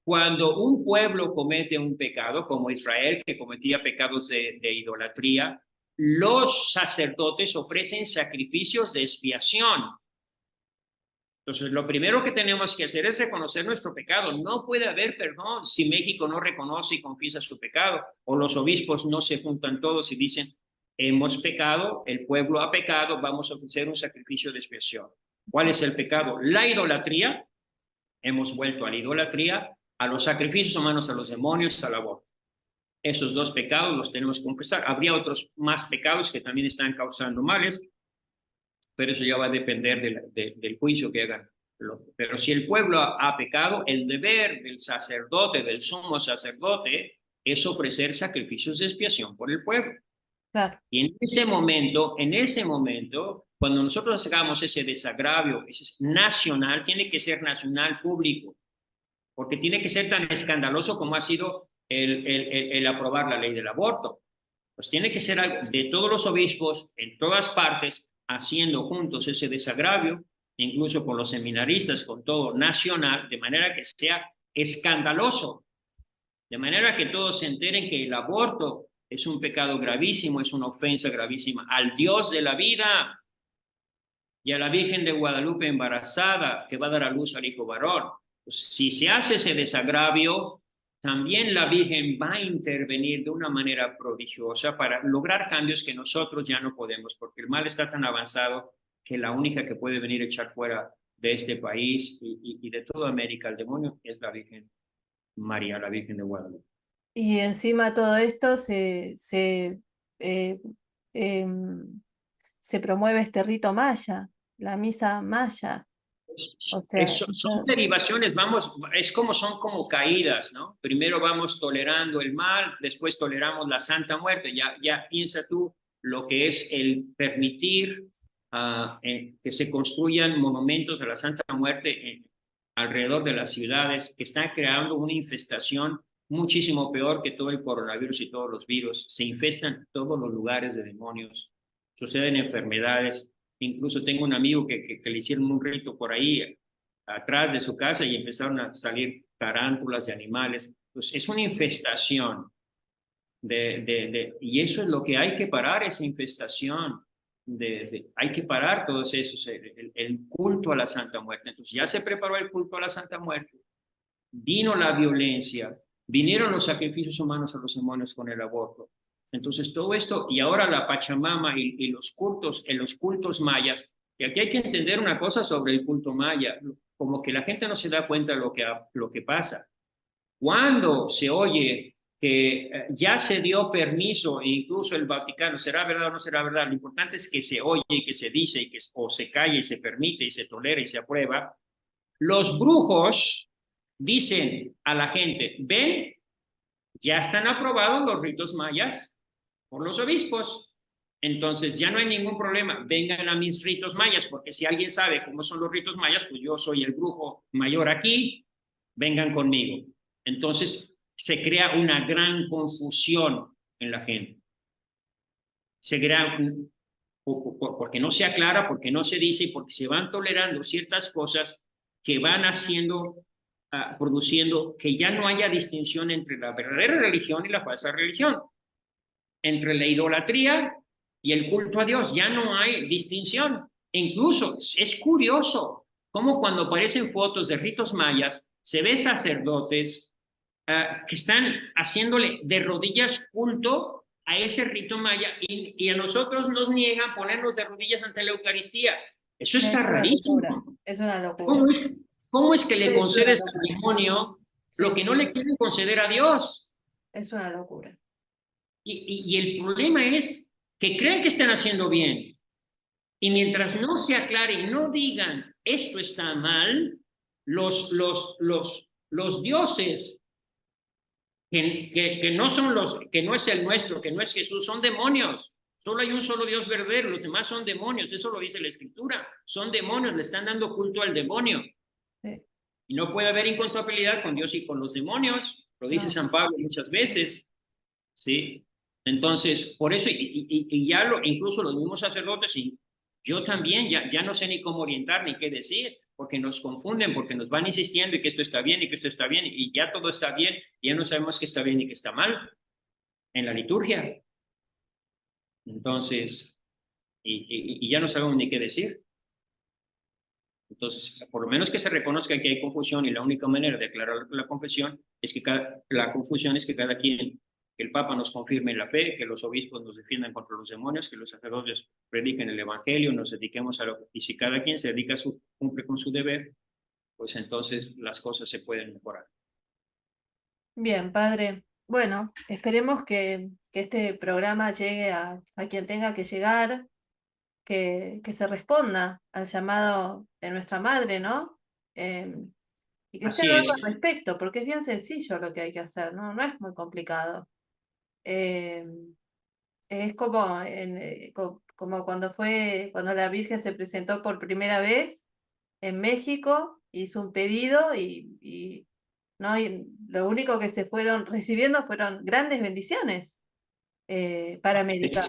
Cuando un pueblo comete un pecado, como Israel, que cometía pecados de idolatría, los sacerdotes ofrecen sacrificios de expiación. Entonces, lo primero que tenemos que hacer es reconocer nuestro pecado. No puede haber perdón si México no reconoce y confiesa su pecado, o los obispos no se juntan todos y dicen, hemos pecado, el pueblo ha pecado, vamos a ofrecer un sacrificio de expiación. ¿Cuál es el pecado? La idolatría. Hemos vuelto a la idolatría, a los sacrificios humanos, a los demonios, al aborto. Esos dos pecados los tenemos que confesar. Habría otros más pecados que también están causando males, pero eso ya va a depender del juicio que hagan. Pero si el pueblo ha pecado, el deber del sacerdote, del sumo sacerdote, es ofrecer sacrificios de expiación por el pueblo. Claro, Y en ese momento, cuando nosotros hagamos ese desagravio, ese es nacional, tiene que ser nacional público, porque tiene que ser tan escandaloso como ha sido el aprobar la ley del aborto. Pues tiene que ser algo de todos los obispos, en todas partes, haciendo juntos ese desagravio, incluso con los seminaristas, con todo nacional, de manera que sea escandaloso, de manera que todos se enteren que el aborto es un pecado gravísimo, es una ofensa gravísima al Dios de la vida y a la Virgen de Guadalupe embarazada que va a dar a luz al hijo varón. Pues, si se hace ese desagravio, también la Virgen va a intervenir de una manera prodigiosa para lograr cambios que nosotros ya no podemos, porque el mal está tan avanzado que la única que puede venir a echar fuera de este país y de toda América al demonio es la Virgen María, la Virgen de Guadalupe. y encima todo esto eh, em, se promueve este rito maya, la misa maya. O sea, Son derivaciones, vamos, son como caídas, ¿no? Primero vamos tolerando el mal, después toleramos la Santa Muerte. Ya piensa tú lo que es el permitir que se construyan monumentos a la Santa Muerte alrededor de las ciudades, que están creando una infestación muchísimo peor que todo el coronavirus y todos los virus. Se infestan todos los lugares de demonios, suceden enfermedades. Incluso tengo un amigo que le hicieron un rito por ahí atrás de su casa y empezaron a salir tarántulas de animales. Pues es una infestación y eso es lo que hay que parar, esa infestación. Hay que parar todos esos, el culto a la Santa Muerte. Entonces ya se preparó el culto a la Santa Muerte, vino la violencia, vinieron los sacrificios humanos a los demonios con el aborto. Entonces todo esto, y ahora la Pachamama y los cultos, en los cultos mayas, y aquí hay que entender una cosa sobre el culto maya, como que la gente no se da cuenta de lo que pasa. Cuando se oye que ya se dio permiso, e incluso el Vaticano, ¿será verdad o no será verdad? Lo importante es que se oye y que se dice, y que, o se calla y se permite y se tolera y se aprueba. Los brujos dicen a la gente, ven, ya están aprobados los ritos mayas por los obispos. Entonces ya no hay ningún problema, vengan a mis ritos mayas, porque si alguien sabe cómo son los ritos mayas, pues yo soy el brujo mayor aquí, vengan conmigo. Entonces se crea una gran confusión en la gente. Se crea, porque no se aclara, porque no se dice y porque se van tolerando ciertas cosas que van haciendo, produciendo que ya no haya distinción entre la verdadera religión y la falsa religión, entre la idolatría y el culto a Dios. Ya no hay distinción. E incluso es curioso cómo cuando aparecen fotos de ritos mayas se ve sacerdotes que están haciéndole de rodillas culto a ese rito maya y a nosotros nos niegan ponernos de rodillas ante la Eucaristía. Eso Es está una locura, rarísimo. es una locura. Cómo es que le Es una concedes al locura. demonio lo Sí, que no le quieren conceder a Dios? es una locura. Y el problema es que creen que están haciendo bien. Y mientras no se aclare y no digan esto está mal, los dioses que no son los, que no es el nuestro, que no es Jesús, son demonios. Solo hay un solo Dios verdadero, los demás son demonios, eso lo dice la Escritura. Son demonios, le están dando culto al demonio. Sí, Y no puede haber incompatibilidad con Dios y con los demonios, lo dice no, San Pablo muchas veces, ¿sí? Entonces, por eso, y ya incluso los mismos sacerdotes, y yo también ya no sé ni cómo orientar ni qué decir, porque nos confunden, porque nos van insistiendo y que esto está bien y que esto está bien, y ya todo está bien, y ya no sabemos qué está bien y qué está mal en la liturgia. Entonces, y ya no sabemos ni qué decir. Entonces, por lo menos que se reconozca que hay confusión y la única manera de aclarar la confesión es que la confusión es que cada quien, que el Papa nos confirme la fe, que los obispos nos defiendan contra los demonios, que los sacerdotes prediquen el Evangelio, nos dediquemos a lo y si cada quien se dedica cumple con su deber, pues entonces las cosas se pueden mejorar. bien, padre. Bueno, esperemos que este programa llegue a quien tenga que llegar, que se responda al llamado de nuestra madre, ¿no? Y que se Así haga algo es. al respecto, porque es bien sencillo lo que hay que hacer, ¿no? No es muy complicado. Eh, es como, como cuando la Virgen se presentó por primera vez en México, hizo un pedido ¿no? Y lo único que se fueron recibiendo fueron grandes bendiciones para América.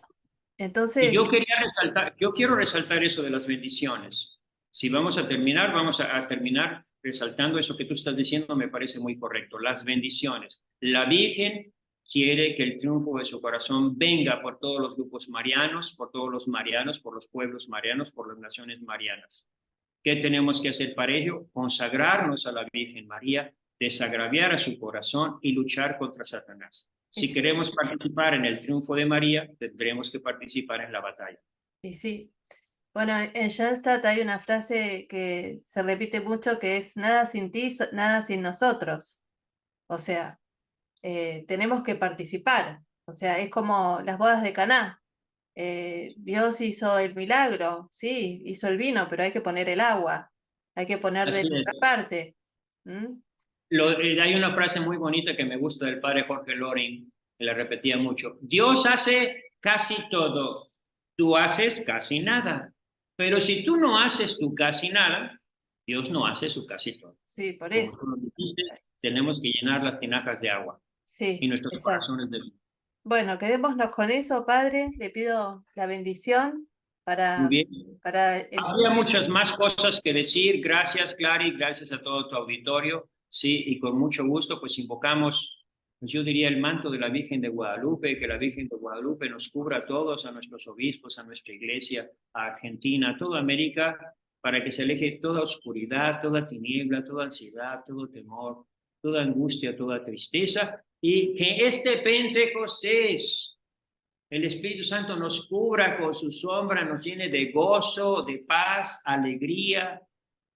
Y Entonces, yo quiero resaltar eso de las bendiciones. Si vamos a terminar, vamos a terminar resaltando eso que tú estás diciendo, me parece muy correcto. Las bendiciones. La Virgen quiere que el triunfo de su corazón venga por todos los grupos marianos, por todos los marianos, por los pueblos marianos, por las naciones marianas. ¿Qué tenemos que hacer para ello? Consagrarnos a la Virgen María, desagraviar a su corazón y luchar contra Satanás. y Si sí, queremos participar en el triunfo de María, tendremos que participar en la batalla. y sí. Bueno, en Schoenstatt hay una frase que se repite mucho que es nada sin ti, nada sin nosotros. O sea, tenemos que participar. O sea, es como las bodas de Caná. Dios hizo el milagro, sí, hizo el vino, pero hay que poner el agua, hay que poner de Así nuestra es. parte. ¿Mm? Hay una frase muy bonita que me gusta del padre Jorge Loring, que la repetía mucho. Dios hace casi todo, tú haces casi nada. Pero si tú no haces tu casi nada, Dios no hace su casi todo. Sí, por Como eso. tú lo dijiste, tenemos que llenar las tinajas de agua y Sí, nuestros exacto. corazones de vino. Bueno, quedémonos con eso, Padre. Le pido la bendición Muy para, bien. para el Habría culto. muchas más cosas que decir. Gracias, Clary, gracias a todo tu auditorio. Sí, y con mucho gusto, pues invocamos, pues yo diría el manto de la Virgen de Guadalupe, que la Virgen de Guadalupe nos cubra a todos, a nuestros obispos, a nuestra iglesia, a Argentina, a toda América, para que se aleje toda oscuridad, toda tiniebla, toda ansiedad, todo temor, toda angustia, toda tristeza, y que este Pentecostés El Espíritu Santo nos cubra con su sombra, nos llene de gozo, de paz, alegría,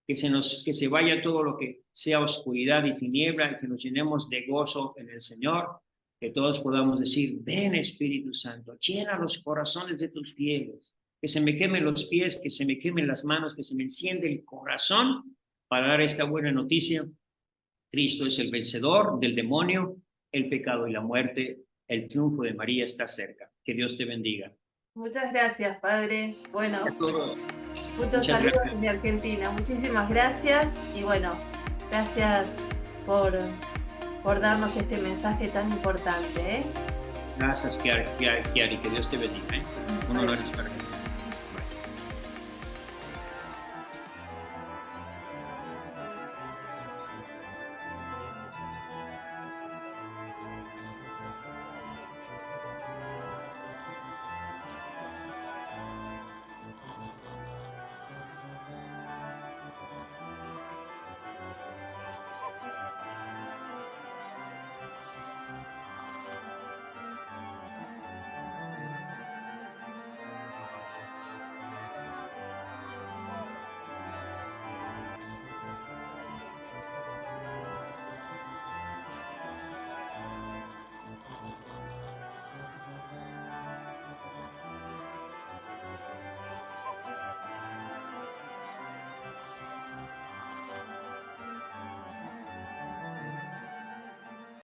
que se vaya todo lo que sea oscuridad y tiniebla y que nos llenemos de gozo en el Señor, que todos podamos decir, ven Espíritu Santo, llena los corazones de tus fieles, que se me quemen los pies, que se me quemen las manos, que se me enciende el corazón para dar esta buena noticia. Cristo es el vencedor del demonio, el pecado y la muerte. El triunfo de María está cerca. Que Dios te bendiga. Muchas gracias, Padre. Bueno, muchos Muchas saludos gracias. desde Argentina. Muchísimas gracias y bueno, gracias por darnos este mensaje tan importante. Gracias, Kiari, que Dios te bendiga. Un honor estar aquí.